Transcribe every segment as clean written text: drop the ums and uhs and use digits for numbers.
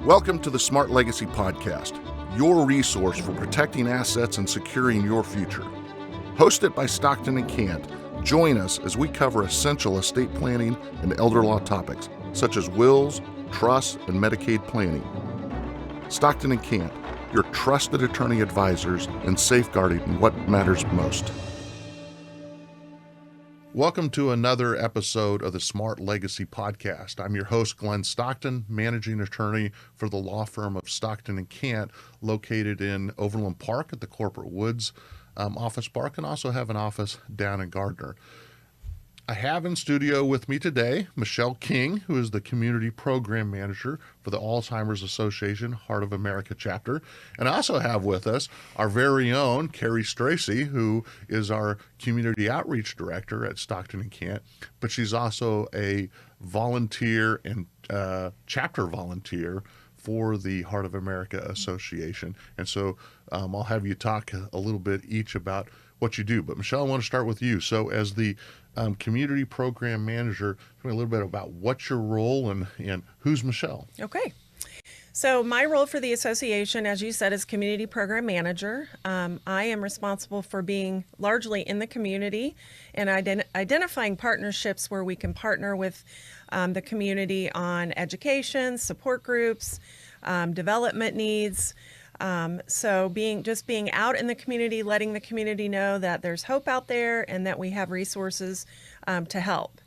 Welcome to the Smart Legacy Podcast, your resource for protecting assets and securing your future. Hosted by Stockton and Kandt, join us as we cover essential estate planning and elder law topics, such as wills, trusts, and Medicaid planning. Stockton and Kandt, your trusted attorney advisors in safeguarding what matters most. Welcome to another episode of the Smart Legacy Podcast. I'm your host, Glenn Stockton, managing attorney for the law firm of Stockton and Kandt, located in Overland Park at the Corporate Woods Office Park, and also have an office down in Gardner. I have in studio with me today Michelle King, who is the Community Program Manager for the Alzheimer's Association Heart of America chapter. And I also have with us our very own Carrie Stracy, who is our Community Outreach Director at Stockton and Kandt, but she's also a volunteer and chapter volunteer for the Heart of America Association. And so I'll have you talk a little bit each about what you do. But Michelle, I want to start with you. So as the Community Program Manager, tell me a little bit about what's your role and who's Michelle? Okay. So my role for the association, as you said, is Community Program Manager. I am responsible for being largely in the community and identifying partnerships where we can partner with the community on education, support groups, development needs. So being out in the community, letting the community know that there's hope out there and that we have resources to help.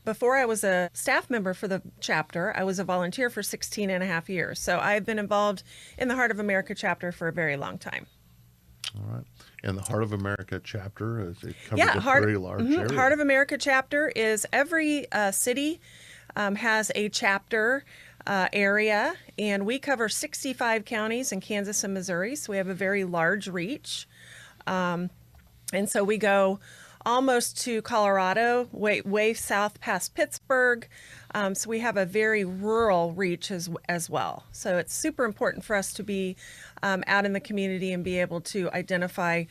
Before I was a staff member for the chapter, I was a volunteer for 16 and a half years. So I've been involved in the Heart of America chapter for a very long time. All right. And the Heart of America chapter, it covers a very large area. Heart of America chapter is every city has a chapter area, and we cover 65 counties in Kansas and Missouri, so we have a very large reach. And so we go almost to Colorado, way south past Pittsburgh. So we have a very rural reach as well. So it's super important for us to be out in the community and be able to identify,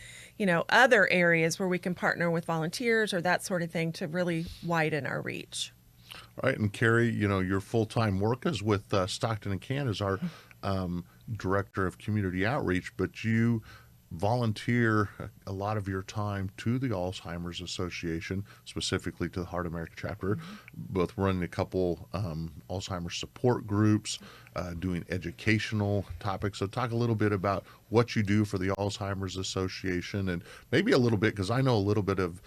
other areas where we can partner with volunteers or that sort of thing to really widen our reach. All right, and Carrie, your full-time work is with Stockton and Kandt as our Director of Community Outreach, but you volunteer a lot of your time to the Alzheimer's Association, specifically to the Heart of America chapter, both running a couple Alzheimer's support groups, doing educational topics. So talk a little bit about what you do for the Alzheimer's Association, and maybe a little bit, because I know a little bit of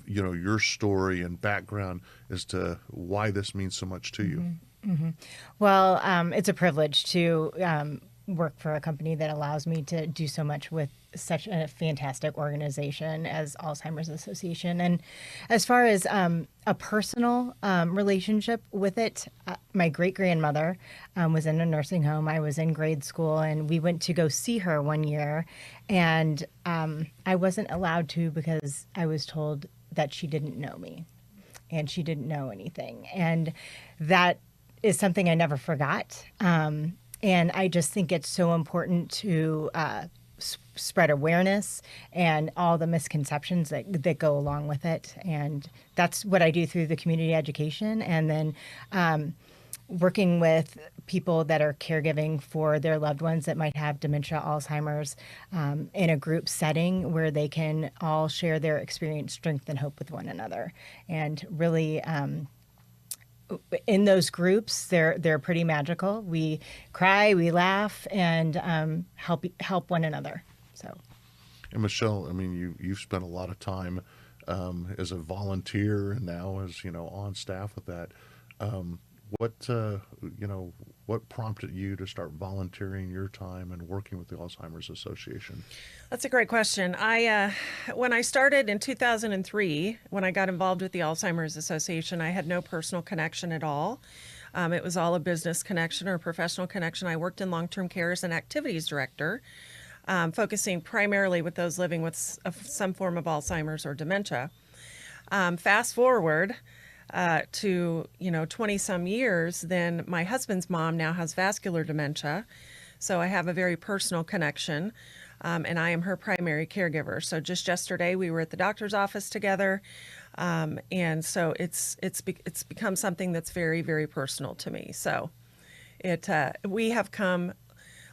your story and background as to why this means so much to you. Mm-hmm. Well, it's a privilege to work for a company that allows me to do so much with such a fantastic organization as Alzheimer's Association. And as far as a personal relationship with it, my great-grandmother was in a nursing home. I was in grade school, and we went to go see her one year. And I wasn't allowed to because I was told that she didn't know me and she didn't know anything. And that is something I never forgot. And I just think it's so important to spread awareness and all the misconceptions that go along with it. And that's what I do through the community education. And then working with people that are caregiving for their loved ones that might have dementia, Alzheimer's, in a group setting where they can all share their experience, strength, and hope with one another. And really, in those groups, they're pretty magical. We cry, we laugh, and help one another. So, and Michelle, I mean, you've spent a lot of time as a volunteer and now as on staff with that. What prompted you to start volunteering your time and working with the Alzheimer's Association? That's a great question. When I started in 2003, when I got involved with the Alzheimer's Association, I had no personal connection at all. It was all a business connection or a professional connection. I worked in long-term care as an activities director, focusing primarily with those living with some form of Alzheimer's or dementia. Fast forward to 20 some years, then my husband's mom now has vascular dementia, so I have a very personal connection, and I am her primary caregiver. So just yesterday we were at the doctor's office together, and so it's become something that's very, very personal to me. So We have come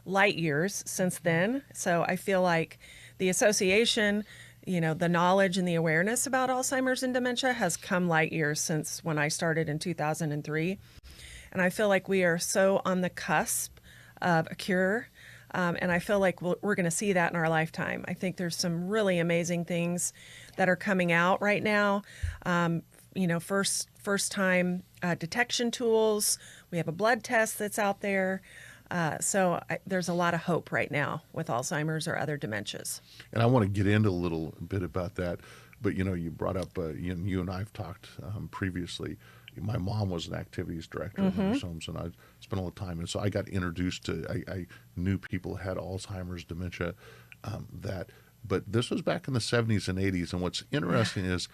light years since then. So I feel like the association, the knowledge and the awareness about Alzheimer's and dementia has come light years since when I started in 2003. And I feel like we are so on the cusp of a cure. And I feel like we're going to see that in our lifetime. I think there's some really amazing things that are coming out right now. First time detection tools. We have a blood test that's out there. There's a lot of hope right now with Alzheimer's or other dementias. And I want to get into a little bit about that. But, you brought up, you and I have talked previously. My mom was an activities director in nursing homes, and I spent a lot of time. And so I got introduced to, I knew people had Alzheimer's, dementia, but this was back in the 70s and 80s. And what's interesting is,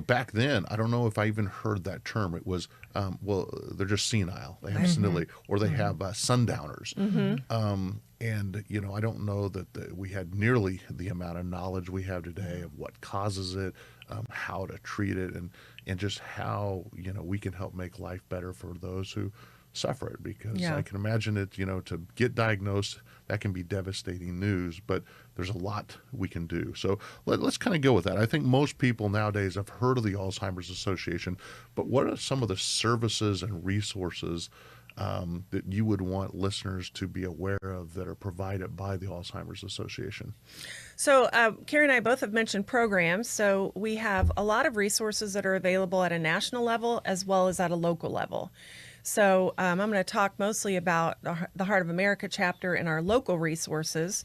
back then, I don't know if I even heard that term. It was, they're just senile. They have senility, or they have sundowners. And, I don't know that we had nearly the amount of knowledge we have today of what causes it, how to treat it, and just how, we can help make life better for those who suffer it. Because I can imagine it, to get diagnosed, that can be devastating news, but there's a lot we can do. So let's kind of go with that. I think most people nowadays have heard of the Alzheimer's Association, but what are some of the services and resources that you would want listeners to be aware of that are provided by the Alzheimer's Association? So Carrie and I both have mentioned programs. So we have a lot of resources that are available at a national level as well as at a local level. So I'm going to talk mostly about the Heart of America chapter and our local resources,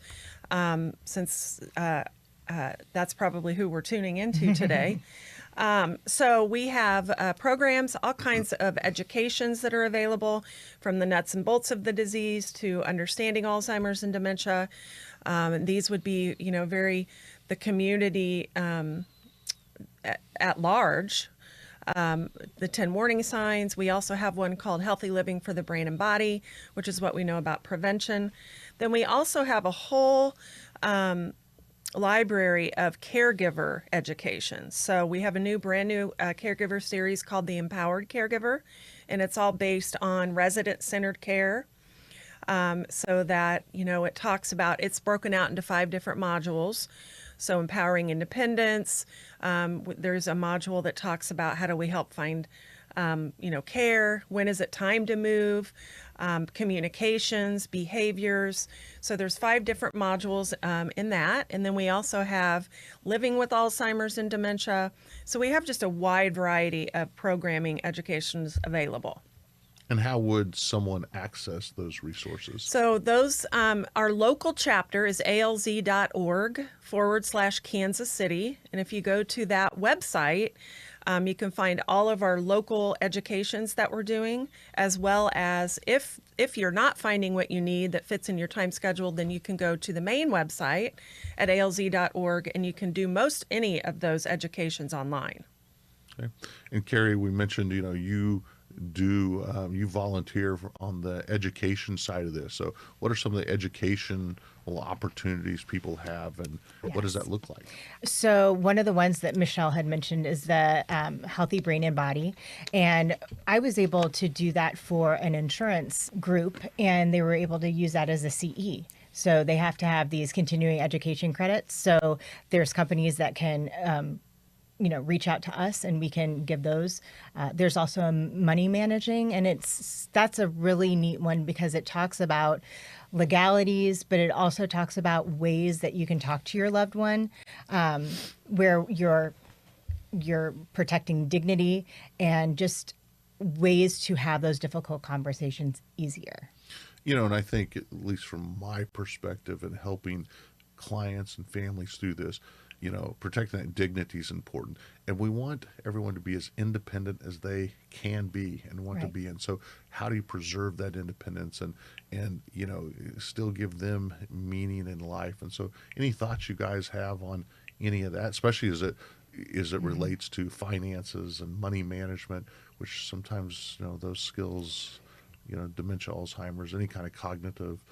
since that's probably who we're tuning into today. So we have programs, all kinds of educations that are available, from the nuts and bolts of the disease to understanding Alzheimer's and dementia. These would be, the community at large. The 10 warning signs. We also have one called Healthy Living for the Brain and Body, which is what we know about prevention. Then we also have a whole library of caregiver education. So we have a brand new caregiver series called The Empowered Caregiver, and it's all based on resident-centered care. So that, it talks about, it's broken out into 5 different modules. So empowering independence. There's a module that talks about how do we help find, care. When is it time to move? Communications, behaviors. So there's 5 different modules in that. And then we also have living with Alzheimer's and dementia. So we have just a wide variety of programming educations available. And how would someone access those resources? So those, our local chapter is alz.org/Kansas City. And if you go to that website, you can find all of our local educations that we're doing, as well as if you're not finding what you need that fits in your time schedule, then you can go to the main website at alz.org, and you can do any of those educations online. Okay. And Carrie, we mentioned, you volunteer on the education side of this. So what are some of the educational opportunities people have, and what does that look like? So one of the ones that Michelle had mentioned is the Healthy Brain and Body. And I was able to do that for an insurance group, and they were able to use that as a CE. So they have to have these continuing education credits. So there's companies that can reach out to us and we can give those. There's also a money managing, and that's a really neat one because it talks about legalities, but it also talks about ways that you can talk to your loved one, where you're protecting dignity and just ways to have those difficult conversations easier. And I think, at least from my perspective in helping clients and families through this, protecting that dignity is important. And we want everyone to be as independent as they can be and want to be. And so how do you preserve that independence and still give them meaning in life? And so any thoughts you guys have on any of that, especially as it relates to finances and money management, which sometimes, those skills, dementia, Alzheimer's, any kind of cognitive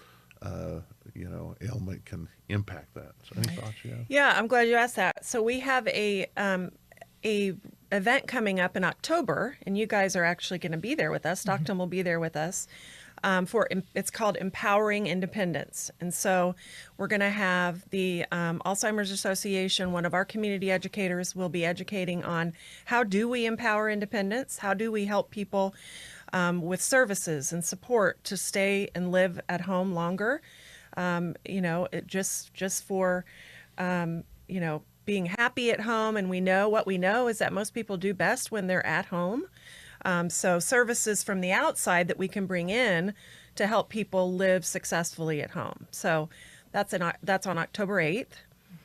ailment can impact that. So any thoughts you have? Yeah, I'm glad you asked that. So we have a event coming up in October, and you guys are actually going to be there with us. Stockton will be there with us. it's called Empowering Independence. And so we're going to have the Alzheimer's Association, one of our community educators will be educating on how do we empower independence? How do we help people with services and support to stay and live at home longer? It just for, being happy at home. And what we know is that most people do best when they're at home. So services from the outside that we can bring in to help people live successfully at home. So that's on October 8th.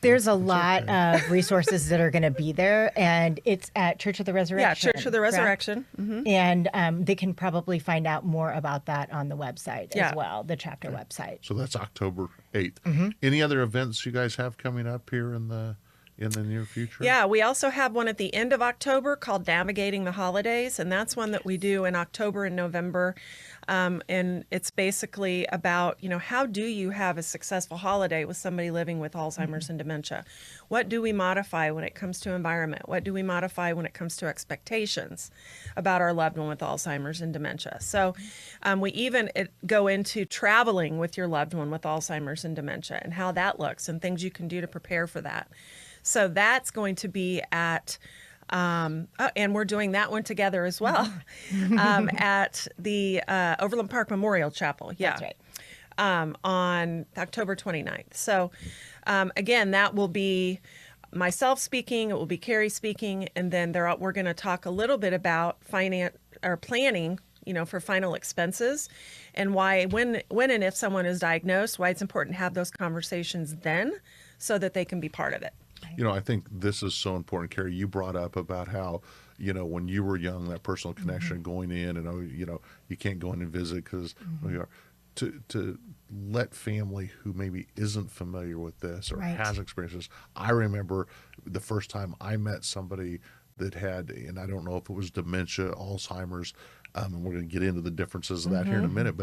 There's a lot of resources that are going to be there, and it's at Church of the Resurrection. Yeah, Church of the Resurrection. Mm-hmm. And they can probably find out more about that on the website as well, the chapter website. So that's October 8th. Any other events you guys have coming up here in the near future? Yeah, we also have one at the end of October called Navigating the Holidays, and that's one that we do in October and November. And it's basically about, how do you have a successful holiday with somebody living with Alzheimer's and dementia? What do we modify when it comes to environment? What do we modify when it comes to expectations about our loved one with Alzheimer's and dementia? So we even go into traveling with your loved one with Alzheimer's and dementia and how that looks and things you can do to prepare for that. So that's going to be at, and we're doing that one together as well, at the Overland Park Memorial Chapel. Yeah. That's right. On October 29th. So again, that will be myself speaking, it will be Carrie speaking, and then we're going to talk a little bit about finance or planning, for final expenses and why, when and if someone is diagnosed, why it's important to have those conversations then so that they can be part of it. I think this is so important, Carrie. You brought up about how, when you were young, that personal connection going in and, you can't go in and visit because we are to let family who maybe isn't familiar with this or has experiences. I remember the first time I met somebody that had, and I don't know if it was dementia, Alzheimer's, and we're going to get into the differences of that here in a minute,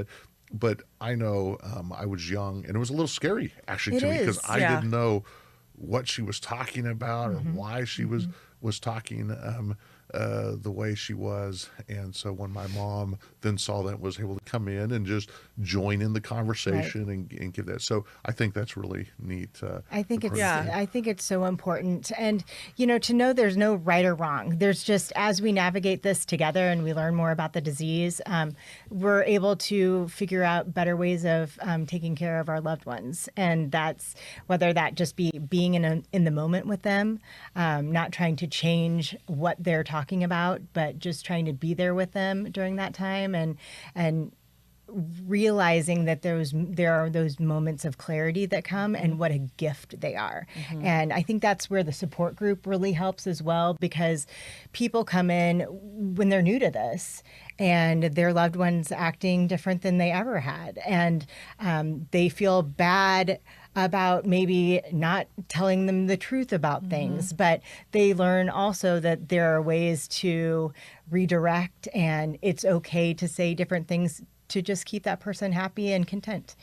but I know I was young and it was a little scary actually to me because I didn't know what she was talking about or why she was talking the way she was. And so when my mom then saw that, was able to come in and just join in the conversation and give that. So I think that's really neat. I think it's so important. And, to know there's no right or wrong. There's just, as we navigate this together and we learn more about the disease, we're able to figure out better ways of taking care of our loved ones. And that's whether that just be being in the moment with them, not trying to change what they're talking about, but just trying to be there with them during that time and realizing that there are those moments of clarity that come and what a gift they are. And I think that's where the support group really helps as well, because people come in when they're new to this and their loved ones acting different than they ever had. And they feel bad about maybe not telling them the truth about things, but they learn also that there are ways to redirect and it's okay to say different things to just keep that person happy and content.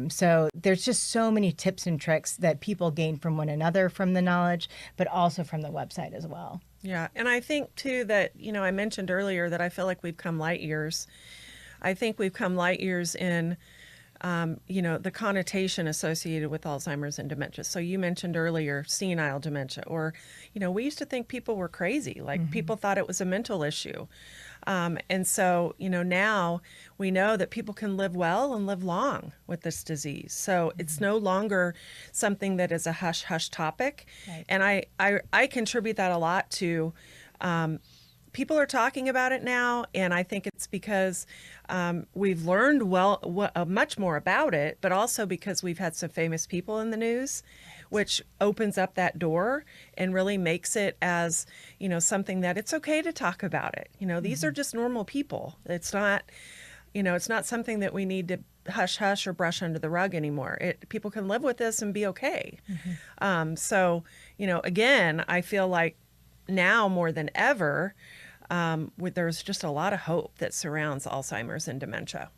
So there's just so many tips and tricks that people gain from one another from the knowledge, but also from the website as well. Yeah, and I think too that, I mentioned earlier that I feel like we've come light years. I think we've come light years in the connotation associated with Alzheimer's and dementia. So you mentioned earlier senile dementia, or, we used to think people were crazy, like people thought it was a mental issue. And so, now we know that people can live well and live long with this disease. So it's no longer something that is a hush-hush topic. Right. And I contribute that a lot to people are talking about it now, and I think it's because we've learned much more about it, but also because we've had some famous people in the news, which opens up that door and really makes it as, something that it's okay to talk about it. These are just normal people. It's not, it's not something that we need to hush hush or brush under the rug anymore. People can live with this and be okay. So, again, I feel like now more than ever, there's just a lot of hope that surrounds Alzheimer's and dementia.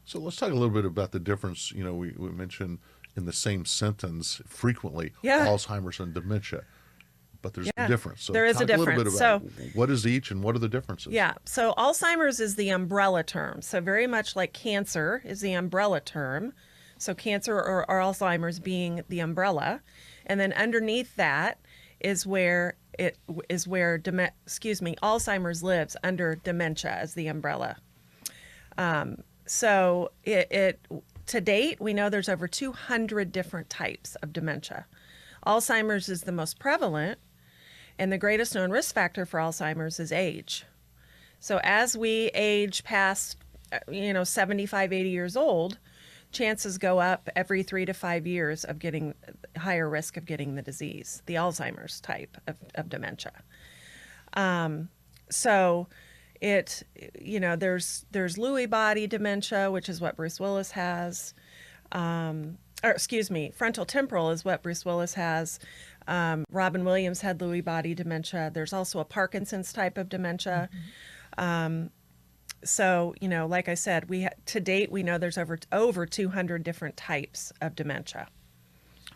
So let's talk a little bit about the difference. We mentioned in the same sentence frequently Alzheimer's and dementia. but there's Yeah, a difference. So there is a talk little bit difference. about what is each and what are the differences? Yeah, so Alzheimer's is the umbrella term. So very much like cancer is the umbrella term. So cancer or Alzheimer's being the umbrella, and then underneath that is where Alzheimer's lives under dementia as the umbrella. So to date, we know there's over 200 different types of dementia. Alzheimer's is the most prevalent, and the greatest known risk factor for Alzheimer's is age. So as we age past, 75, 80 years old, chances go up every 3 to 5 years of getting higher risk of getting the disease, the Alzheimer's type of dementia. So there's Lewy body dementia, which is what Bruce Willis has. Frontal temporal is what Bruce Willis has. Robin Williams had Lewy body dementia. There's also a Parkinson's type of dementia. So, like I said, to date, we know there's over 200 different types of dementia.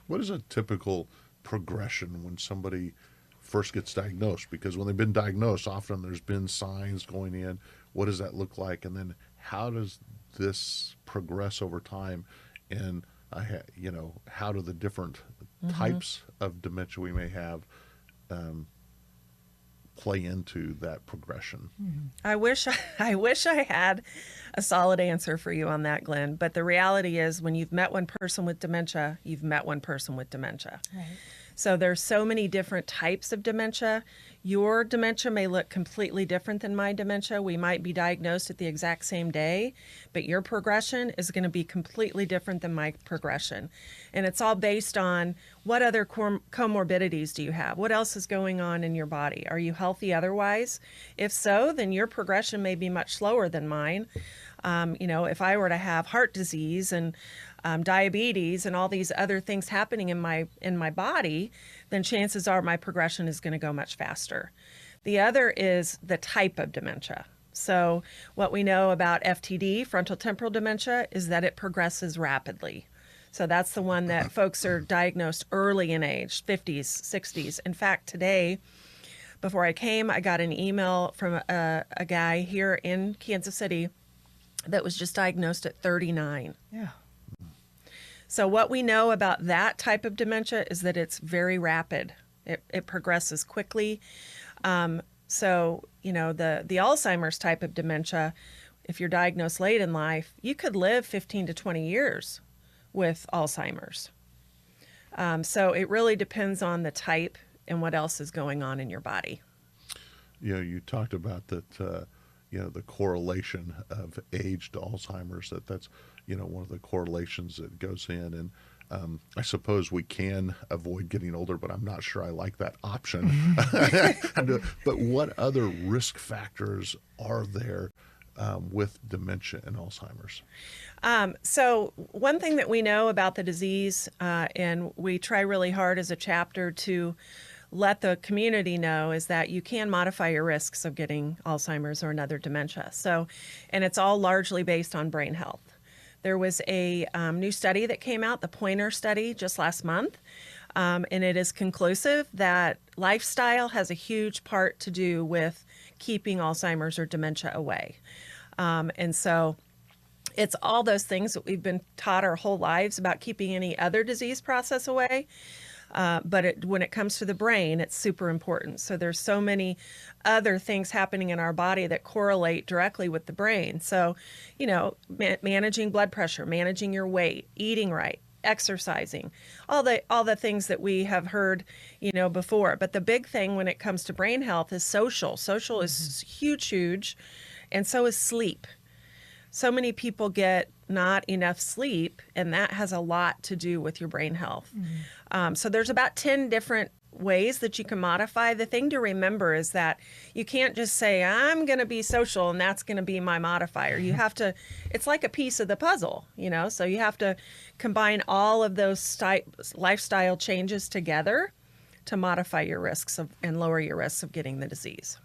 What is a typical progression when somebody first gets diagnosed? Because when they've been diagnosed, often there's been signs going in. What does that look like? And then how does this progress over time? And, how do the different types of dementia we may have play into that progression? I wish I had a solid answer for you on that, Glenn. But the reality is, when you've met one person with dementia, you've met one person with dementia. Right. So there's so many different types of dementia. Your dementia may look completely different than my dementia. We might be diagnosed at the exact same day, but your progression is going to be completely different than my progression. And it's all based on what other comorbidities do you have? What else is going on in your body? Are you healthy otherwise? If so, then your progression may be much slower than mine. If I were to have heart disease and diabetes and all these other things happening in my body, then chances are my progression is going to go much faster. The other is the type of dementia. So what we know about FTD, frontal temporal dementia, is that it progresses rapidly. So that's the one that folks are diagnosed early in age, 50s, 60s. In fact, today, before I came, I got an email from a guy here in Kansas City that was just diagnosed at 39. Yeah. So what we know about that type of dementia is that it's very rapid. It progresses quickly. The Alzheimer's type of dementia, if you're diagnosed late in life, you could live 15 to 20 years with Alzheimer's. So it really depends on the type and what else is going on in your body. You talked about that, the correlation of age to Alzheimer's, that's one of the correlations that goes in. And I suppose we can avoid getting older, but I'm not sure I like that option. But what other risk factors are there with dementia and Alzheimer's? So one thing that we know about the disease, and we try really hard as a chapter to let the community know, is that you can modify your risks of getting Alzheimer's or another dementia. And it's all largely based on brain health. There was a new study that came out, the Pointer study, just last month, and it is conclusive that lifestyle has a huge part to do with keeping Alzheimer's or dementia away. And so it's all those things that we've been taught our whole lives about keeping any other disease process away. But when it comes to the brain, it's super important. So there's so many other things happening in our body that correlate directly with the brain. So, managing blood pressure, managing your weight, eating right, exercising, all the things that we have heard, before. But the big thing when it comes to brain health is social. Social is huge, and so is sleep. So many people get not enough sleep, and that has a lot to do with your brain health. So there's about 10 different ways that you can modify. The thing to remember is that you can't just say, I'm going to be social and that's going to be my modifier. You have to, it's like a piece of the puzzle, so you have to combine all of those lifestyle changes together to modify your risks and lower your risks of getting the disease.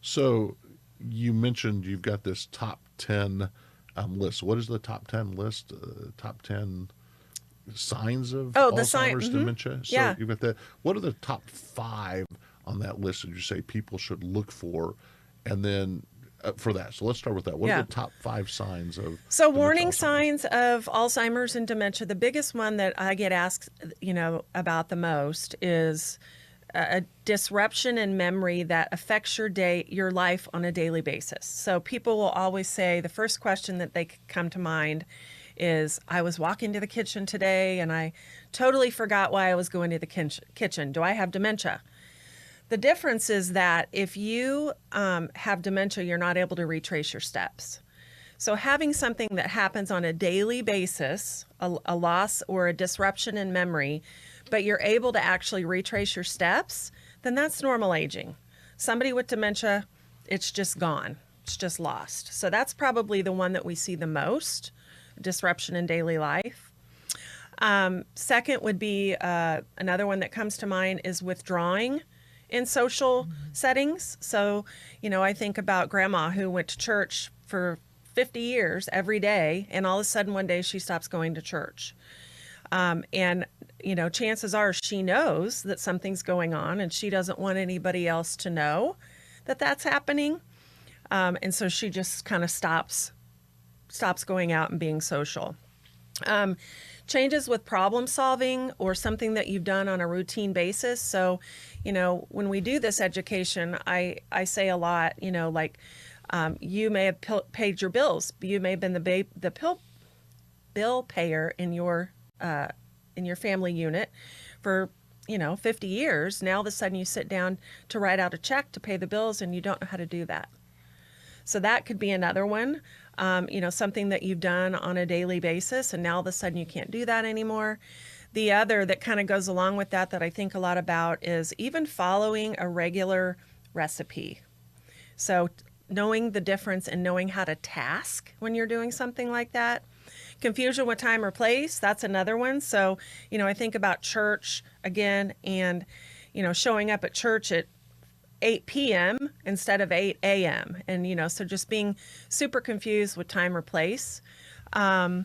So you mentioned you've got this top 10 list. What is the top 10 list? Top 10 signs of Oh, Alzheimer's dementia? So Yeah. you've got that. What are the top 5 on that list that you say people should look for? And then for that, so let's start with that. What are Yeah. the top 5 signs of So dementia, warning Alzheimer's? signs of Alzheimer's and dementia, the biggest one that I get asked, about the most is a disruption in memory that affects your life on a daily basis. So people will always say the first question that they come to mind is, I was walking to the kitchen today and I totally forgot why I was going to the kitchen. Do I have dementia? The difference is that if you have dementia, you're not able to retrace your steps. So having something that happens on a daily basis, a loss or a disruption in memory, but you're able to actually retrace your steps, then that's normal aging. Somebody with dementia, it's just gone. It's just lost. So that's probably the one that we see the most, disruption in daily life. Second would be another one that comes to mind is withdrawing in social settings. So, I think about grandma who went to church for 50 years every day, and all of a sudden one day she stops going to church. And chances are she knows that something's going on and she doesn't want anybody else to know that that's happening. And so she just kind of stops going out and being social. Changes with problem solving or something that you've done on a routine basis. So, when we do this education, I say a lot, you may have paid your bills. You may have been the bill payer in your family unit for 50 years. Now all of a sudden you sit down to write out a check to pay the bills and you don't know how to do that. So that could be another one, something that you've done on a daily basis and now all of a sudden you can't do that anymore. The other that kind of goes along with that I think a lot about is even following a regular recipe. So knowing the difference and knowing how to task when you're doing something like that. Confusion with time or place, that's another one. So, I think about church again and, showing up at church at 8 p.m. instead of 8 a.m. And, so just being super confused with time or place. And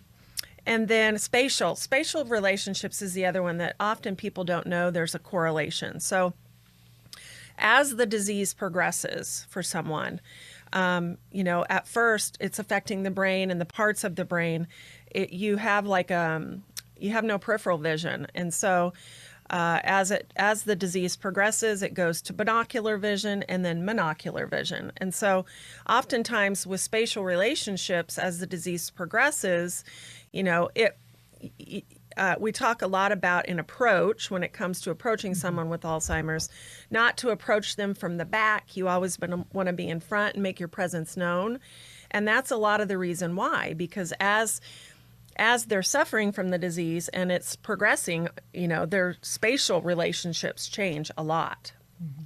then spatial relationships is the other one that often people don't know there's a correlation. So as the disease progresses for someone, at first it's affecting the brain and the parts of the brain. You have no peripheral vision. And so as the disease progresses, it goes to binocular vision and then monocular vision. And so oftentimes with spatial relationships, as the disease progresses, we talk a lot about an approach when it comes to approaching someone with Alzheimer's, not to approach them from the back. You always want to be in front and make your presence known. And that's a lot of the reason why, because as they're suffering from the disease and it's progressing, their spatial relationships change a lot. Mm-hmm.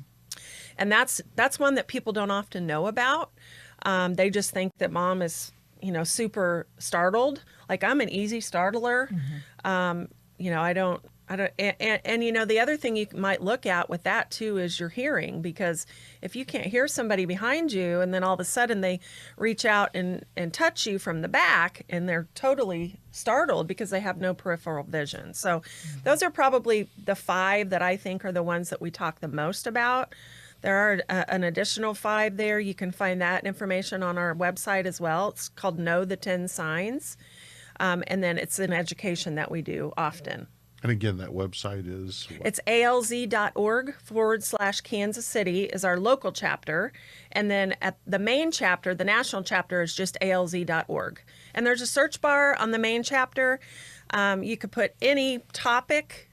And that's one that people don't often know about. They just think that mom is, super startled. Like, I'm an easy startler. Mm-hmm. I don't, and the other thing you might look at with that too is your hearing, because if you can't hear somebody behind you and then all of a sudden they reach out and touch you from the back and they're totally startled because they have no peripheral vision. So those are probably the 5 that I think are the ones that we talk the most about. There are an additional 5 there. You can find that information on our website as well. It's called Know the 10 Signs. And then it's an education that we do often. And again, that website is what? It's alz.org/Kansas City is our local chapter. And then at the main chapter, the national chapter is just alz.org. And there's a search bar on the main chapter. You could put any topic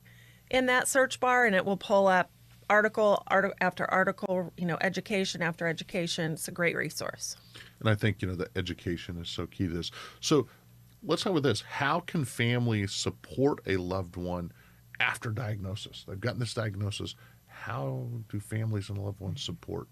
in that search bar and it will pull up article after article, education after education. It's a great resource. And I think, the education is so key to this. So let's start with this. How can families support a loved one after diagnosis? They've gotten this diagnosis. How do families and loved ones support?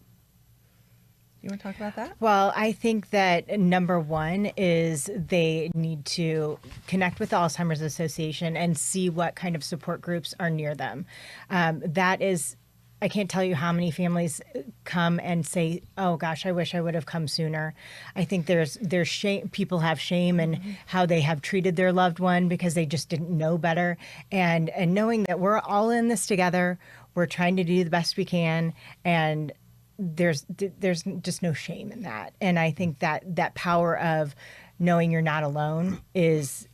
You want to talk about that? Well, I think that number one is they need to connect with the Alzheimer's Association and see what kind of support groups are near them. That is I can't tell you how many families come and say, "Oh gosh, I wish I would have come sooner." I think there's shame. People have shame in how they have treated their loved one because they just didn't know better. And knowing that we're all in this together, we're trying to do the best we can, and there's just no shame in that. And I think that power of knowing you're not alone is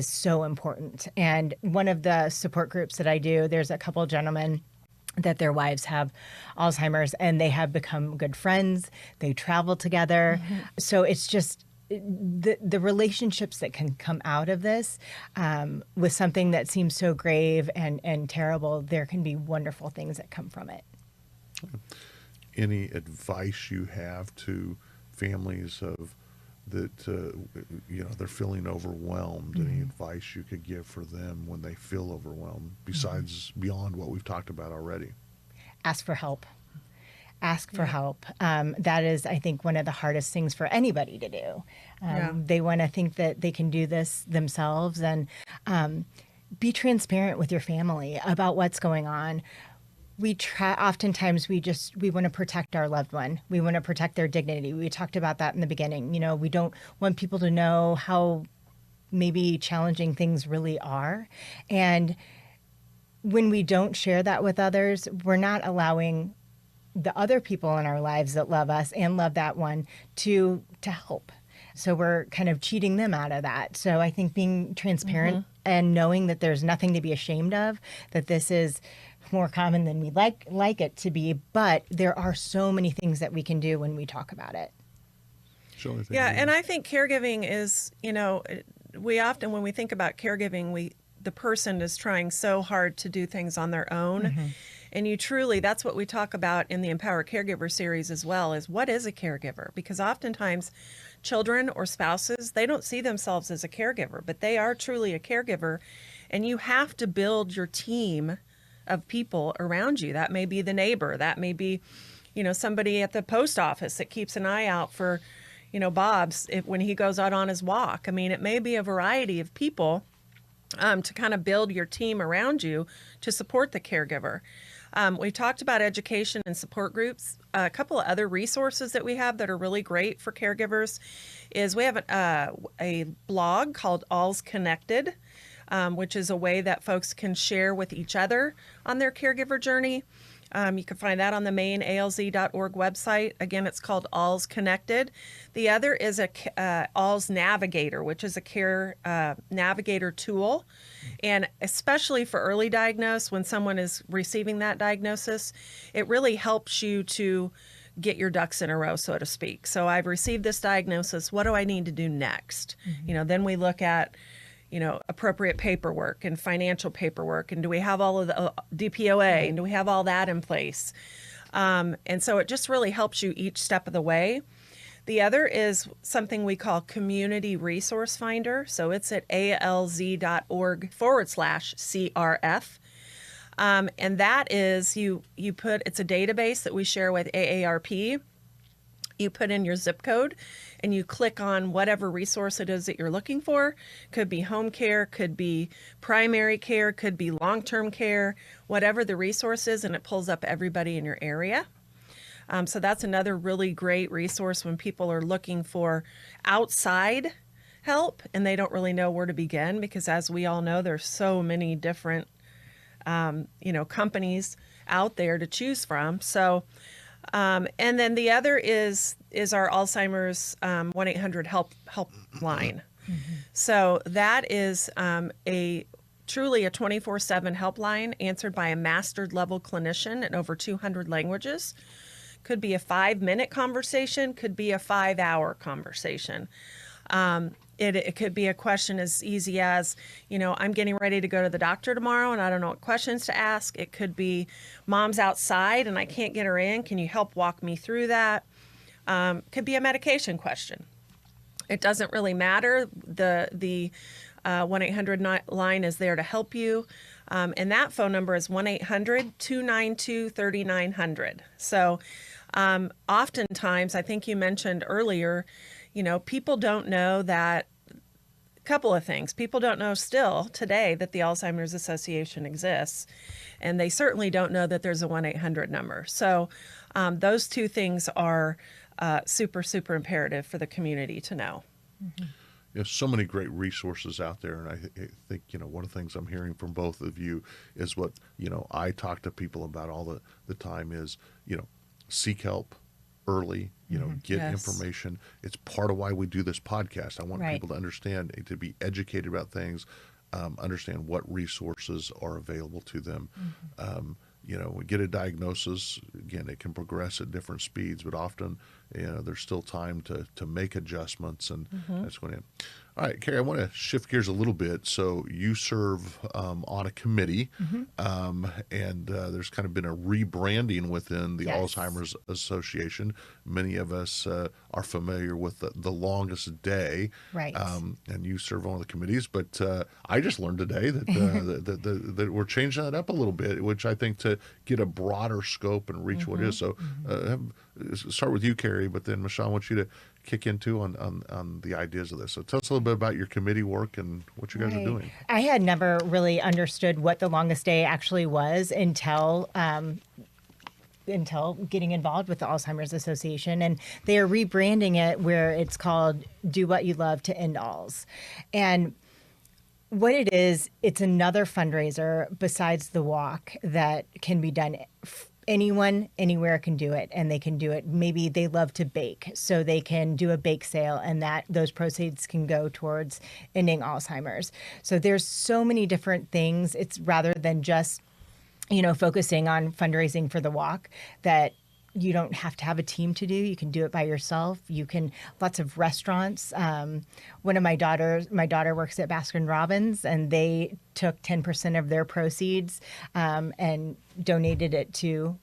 so important. And one of the support groups that I do, there's a couple of gentlemen that their wives have Alzheimer's, and they have become good friends. They travel together. So it's just the relationships that can come out of this with something that seems so grave and terrible. There can be wonderful things that come from it. Any advice you have to families of that they're feeling overwhelmed? Any advice you could give for them when they feel overwhelmed, besides beyond what we've talked about already? Ask for help. Ask for help. That is, I think, one of the hardest things for anybody to do. They want to think that they can do this themselves, and be transparent with your family about what's going on. Oftentimes we want to protect our loved one. We want to protect their dignity. We talked about that in the beginning. We don't want people to know how maybe challenging things really are. And when we don't share that with others, we're not allowing the other people in our lives that love us and love that one to help. So we're kind of cheating them out of that. So I think being transparent and knowing that there's nothing to be ashamed of, that this is more common than we like it to be, but there are so many things that we can do when we talk about it. And I think caregiving is, we often, when we think about caregiving, the person is trying so hard to do things on their own. And that's what we talk about in the Empower Caregiver series as well, is what is a caregiver? Because oftentimes children or spouses, they don't see themselves as a caregiver, but they are truly a caregiver. And you have to build your team of people around you. That may be the neighbor. That may be, somebody at the post office that keeps an eye out for, Bob's when he goes out on his walk. I mean, it may be a variety of people to kind of build your team around you to support the caregiver. We talked about education and support groups. A couple of other resources that we have that are really great for caregivers is we have a blog called All's Connected, which is a way that folks can share with each other on their caregiver journey. You can find that on the main alz.org website. Again, it's called All's Connected. The other is All's Navigator, which is a care navigator tool. And especially for early diagnosis, when someone is receiving that diagnosis, it really helps you to get your ducks in a row, so to speak. So I've received this diagnosis. What do I need to do next? Then we look at appropriate paperwork and financial paperwork, and do we have all of the DPOA, and do we have all that in place? And so it just really helps you each step of the way. The other is something we call Community Resource Finder. So it's at alz.org/CRF. And that is, it's a database that we share with AARP. You put in your zip code and you click on whatever resource it is that you're looking for. Could be home care, could be primary care, could be long-term care, whatever the resource is, and it pulls up everybody in your area. So that's another really great resource when people are looking for outside help and they don't really know where to begin, because as we all know, there's so many different companies out there to choose from. So and then the other is our Alzheimer's 1-800 helpline. So that is truly a 24/7 helpline answered by a mastered level clinician in over 200 languages. Could be a 5-minute conversation, could be a 5-hour conversation. It could be a question as easy as, I'm getting ready to go to the doctor tomorrow and I don't know what questions to ask. It could be, mom's outside and I can't get her in. Can you help walk me through that? Could be a medication question. It doesn't really matter. The 1-800 line is there to help you. And that phone number is 1-800-292-3900. So oftentimes, I think you mentioned earlier, people don't know that couple of things. People don't know still today that the Alzheimer's Association exists, and they certainly don't know that there's a 1-800 number. So those two things are super, super imperative for the community to know. There's so many great resources out there, and I think, one of the things I'm hearing from both of you is what, I talk to people about all the time is, seek help early, get Yes. information. It's part of why we do this podcast. I want Right. people to understand, to be educated about things, understand what resources are available to them. We get a diagnosis, again, it can progress at different speeds, but often, there's still time to make adjustments, and that's going in. All right, Carrie, I want to shift gears a little bit. So you serve on a committee, and there's kind of been a rebranding within the Yes. Alzheimer's Association. Many of us are familiar with the longest day, Right. and you serve on one of the committees. But I just learned today that, that we're changing that up a little bit, which I think to get a broader scope and reach what it is. So start with you, Carrie, but then Michelle, I want you to kick into on the ideas of this. So tell us a little bit about your committee work and what you guys are Right. doing. I had never really understood what the longest day actually was until getting involved with the Alzheimer's Association, and they are rebranding it where it's called "Do What You Love to End Alls," and what it is, it's another fundraiser besides the walk that can be done. Anyone, anywhere can do it, and they can do it. Maybe they love to bake, so they can do a bake sale, and those proceeds can go towards ending Alzheimer's. So there's so many different things. It's rather than just, focusing on fundraising for the walk, that you don't have to have a team to do. You can do it by yourself. Lots of restaurants. One of my daughter works at Baskin Robbins, and they took 10% of their proceeds and donated it to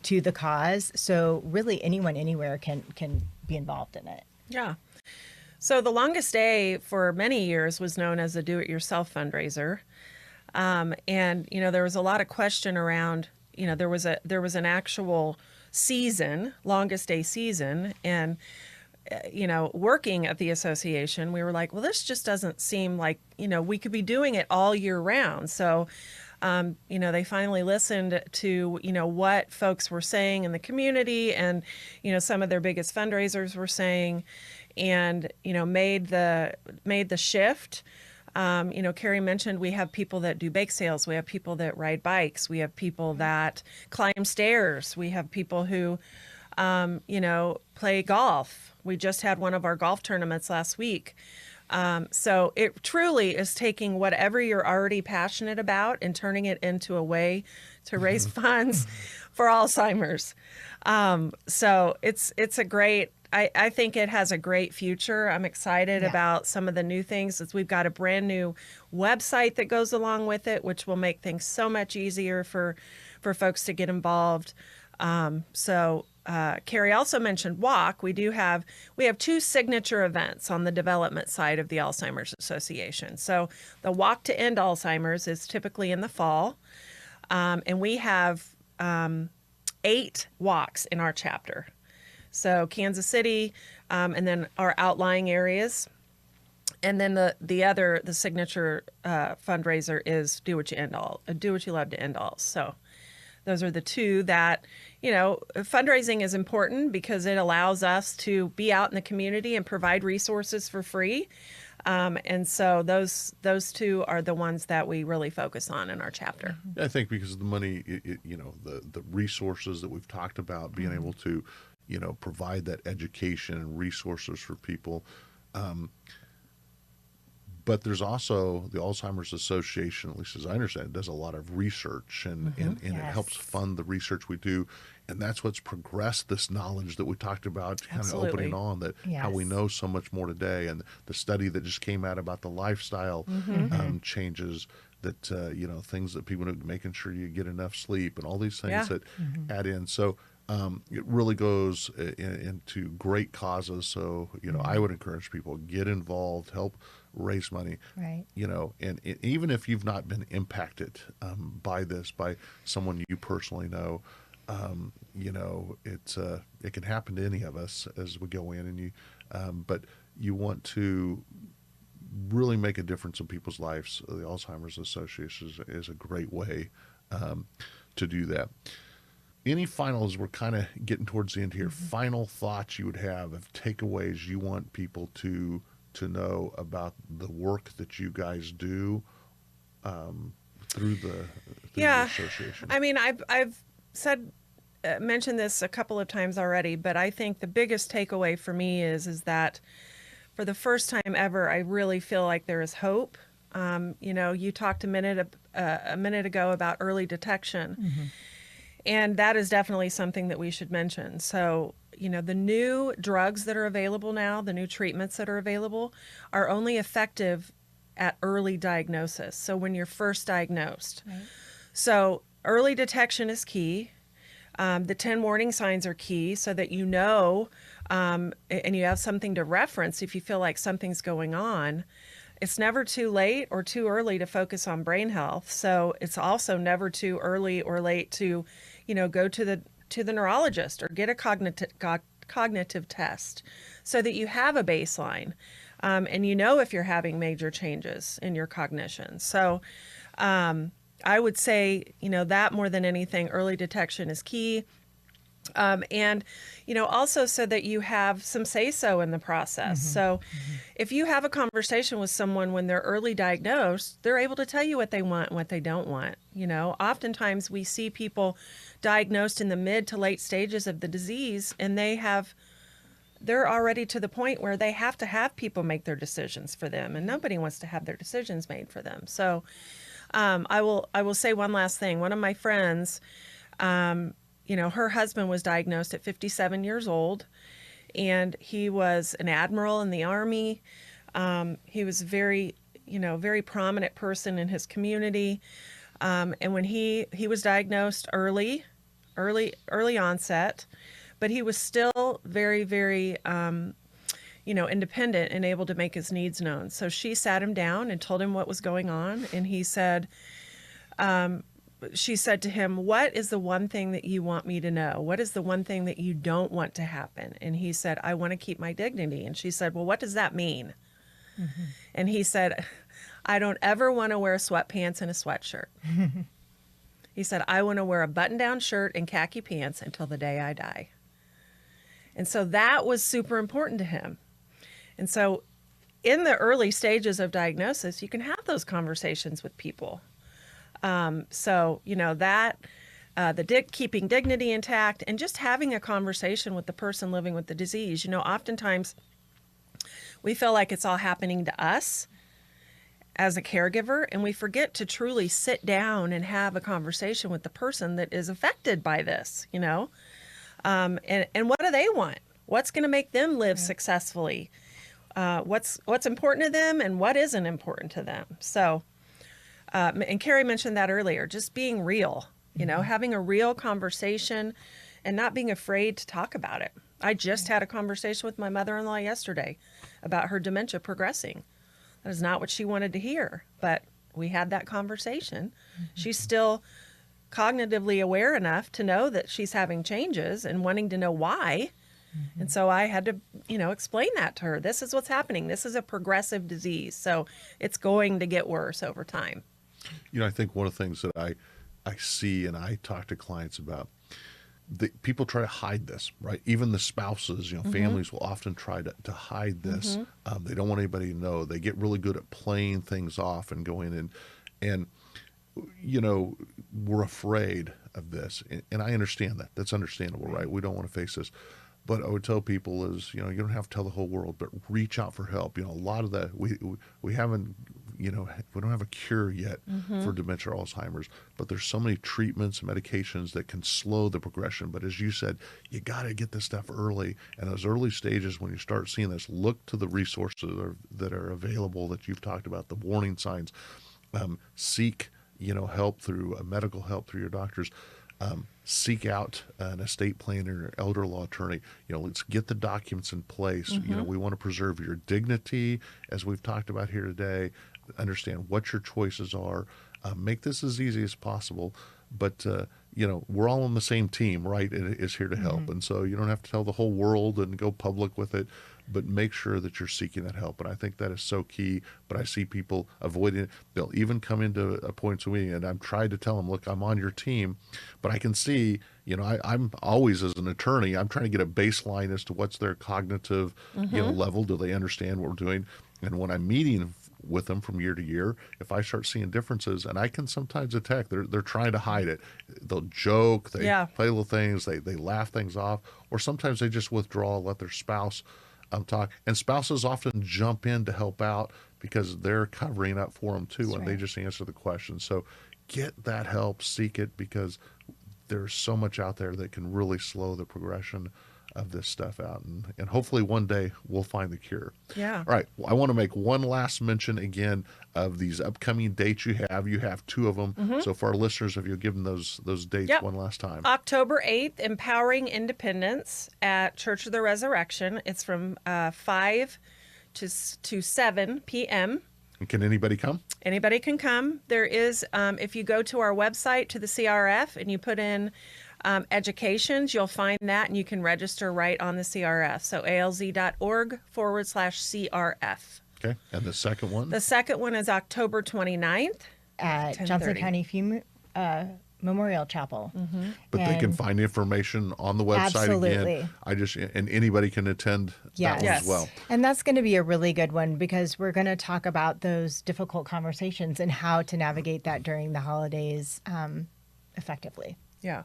the cause. So really anyone, anywhere can be involved in it. Yeah. So the longest day for many years was known as a do-it-yourself fundraiser. And, there was a lot of question around, there was an actual season, longest day season. And, working at the association, we were like, well, this just doesn't seem like, we could be doing it all year round. So, they finally listened to, what folks were saying in the community and, some of their biggest fundraisers were saying, and, made the shift. Carrie mentioned we have people that do bake sales. We have people that ride bikes. We have people that climb stairs. We have people who, play golf. We just had one of our golf tournaments last week. So it truly is taking whatever you're already passionate about and turning it into a way to raise funds for Alzheimer's. So it's a great, I think it has a great future. I'm excited about some of the new things. We've got a brand new website that goes along with it, which will make things so much easier for folks to get involved. Carrie also mentioned walk. We have two signature events on the development side of the Alzheimer's Association. So the Walk to End Alzheimer's is typically in the fall, and we have 8 walks in our chapter. So Kansas City, and then our outlying areas. And then the signature fundraiser is Do What You Love to End All. So those are the two that, fundraising is important because it allows us to be out in the community and provide resources for free. And so those two are the ones that we really focus on in our chapter. I think because of the money, the resources that we've talked about, being able to, provide that education and resources for people. But there's also the Alzheimer's Association, at least as I understand it, does a lot of research and it helps fund the research we do. And that's what's progressed this knowledge that we talked about kind of opening on, that how we know so much more today. And the study that just came out about the lifestyle changes that, things that people do, making sure you get enough sleep and all these things that add in. So it really goes into great causes. So, I would encourage people, get involved, help raise money, Right. And even if you've not been impacted by this, by someone you personally know, it can happen to any of us as we go in, and but you want to really make a difference in people's lives. The Alzheimer's Association is a great way to do that. Any finals, we're kind of getting towards the end here, final thoughts you would have of takeaways you want people to know about the work that you guys do through the association? I mean, I've mentioned this a couple of times already, but I think the biggest takeaway for me is that for the first time ever, I really feel like there is hope. You talked a minute ago about early detection, and that is definitely something that we should mention. So, the new drugs that are available now, the new treatments that are available, are only effective at early diagnosis. So when you're first diagnosed. Right. So early detection is key. The 10 warning signs are key so that you know, and you have something to reference if you feel like something's going on. It's never too late or too early to focus on brain health. So it's also never too early or late to, go to the neurologist or get a cognitive test so that you have a baseline. And if you're having major changes in your cognition. So I would say, that more than anything, early detection is key. And also so that you have some say-so in the process. So if you have a conversation with someone when they're early diagnosed, they're able to tell you what they want and what they don't want. Oftentimes we see people diagnosed in the mid to late stages of the disease, and they're already to the point where they have to have people make their decisions for them, and nobody wants to have their decisions made for them. So I will say one last thing. One of my friends, her husband was diagnosed at 57 years old, and he was an admiral in the Army. He was a very prominent person in his community. And when he was diagnosed early onset, but he was still very, very, independent and able to make his needs known. So she sat him down and told him what was going on. And he said, she said to him, "What is the one thing that you want me to know? What is the one thing that you don't want to happen?" And he said, "I want to keep my dignity." And she said, "Well, what does that mean?" And he said, "I don't ever want to wear sweatpants and a sweatshirt." He said, "I want to wear a button-down shirt and khaki pants until the day I die." And so that was super important to him. And so in the early stages of diagnosis, you can have those conversations with people. Keeping dignity intact and just having a conversation with the person living with the disease. Oftentimes we feel like it's all happening to us as a caregiver, and we forget to truly sit down and have a conversation with the person that is affected by this, and what do they want? What's going to make them live successfully? What's important to them and what isn't important to them? So, and Carrie mentioned that earlier, just being real, having a real conversation and not being afraid to talk about it. I just had a conversation with my mother-in-law yesterday about her dementia progressing. That is not what she wanted to hear, but we had that conversation. She's still cognitively aware enough to know that she's having changes and wanting to know why. And so I had to, explain that to her. This is what's happening. This is a progressive disease, so it's going to get worse over time. I think one of the things that I see and I talk to clients about, people try to hide this, right? Even the spouses, families will often try to hide this. They don't want anybody to know. They get really good at playing things off and going in, and we're afraid of this. And I understand that. That's understandable, right? We don't want to face this. But I would tell people is, you don't have to tell the whole world, but reach out for help. A lot of that, we haven't, we don't have a cure yet for dementia or Alzheimer's, but there's so many treatments and medications that can slow the progression. But as you said, you got to get this stuff early. And those early stages, when you start seeing this, look to the resources that are available that you've talked about, the warning signs. Seek, help through medical help through your doctors. Seek out an estate planner or elder law attorney. Let's get the documents in place. We want to preserve your dignity, as we've talked about here today. Understand what your choices are. Make this as easy as possible. But, we're all on the same team, right? It is here to help. And so you don't have to tell the whole world and go public with it. but make sure that you're seeking that help. And I think that is so key. But I see people avoiding it. They'll even come into a point to me, and I'm trying to tell them, look, I'm on your team, but I can see, I'm always, as an attorney, I'm trying to get a baseline as to what's their cognitive, level. Do they understand what we're doing? And when I'm meeting with them from year to year, if I start seeing differences, and I can sometimes detect they're trying to hide it. They'll joke, they play little things, they laugh things off, or sometimes they just withdraw, let their spouse talk. And spouses often jump in to help out because they're covering up for them too, and they just answer the questions. So get that help, seek it, because there's so much out there that can really slow the progression of this stuff out, and hopefully one day we'll find the cure. Yeah. All right. Well, I want to make one last mention again of these upcoming dates you have. You have 2 of them. So for our listeners, if you'll give them those dates one last time. October 8th, Empowering Independence at Church of the Resurrection. It's from 5 to 7 p.m. And can anybody come? Anybody can come. There is, if you go to our website, to the CRF, and you put in educations, you'll find that, and you can register right on the CRF. So alz.org/CRF. Okay. And the second one? The second one is October 29th. At Johnson County Memorial Chapel. But they can find information on the website again. And anybody can attend that one as well. And that's going to be a really good one, because we're going to talk about those difficult conversations and how to navigate that during the holidays effectively. Yeah.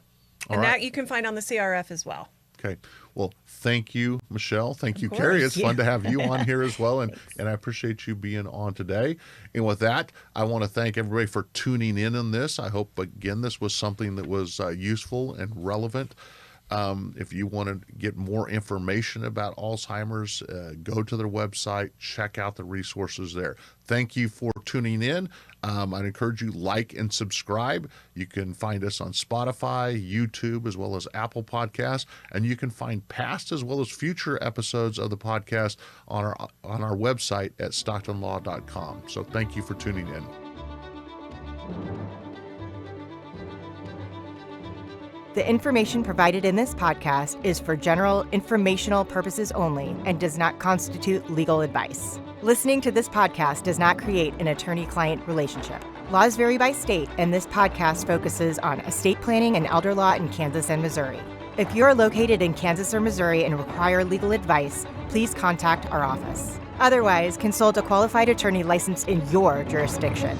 And that you can find on the CRF as well. Okay. Well, thank you, Michelle. Thank you, Carrie. It's fun to have you on here as well. And I appreciate you being on today. And with that, I want to thank everybody for tuning in on this. I hope, again, this was something that was useful and relevant. If you want to get more information about Alzheimer's, go to their website, check out the resources there. Thank you for tuning in. I'd encourage you, like and subscribe. You can find us on Spotify, YouTube, as well as Apple Podcasts, and you can find past as well as future episodes of the podcast on our website at stocktonlaw.com. So thank you for tuning in. The information provided in this podcast is for general informational purposes only and does not constitute legal advice. Listening to this podcast does not create an attorney-client relationship. Laws vary by state, and this podcast focuses on estate planning and elder law in Kansas and Missouri. If you are located in Kansas or Missouri and require legal advice, please contact our office. Otherwise, consult a qualified attorney licensed in your jurisdiction.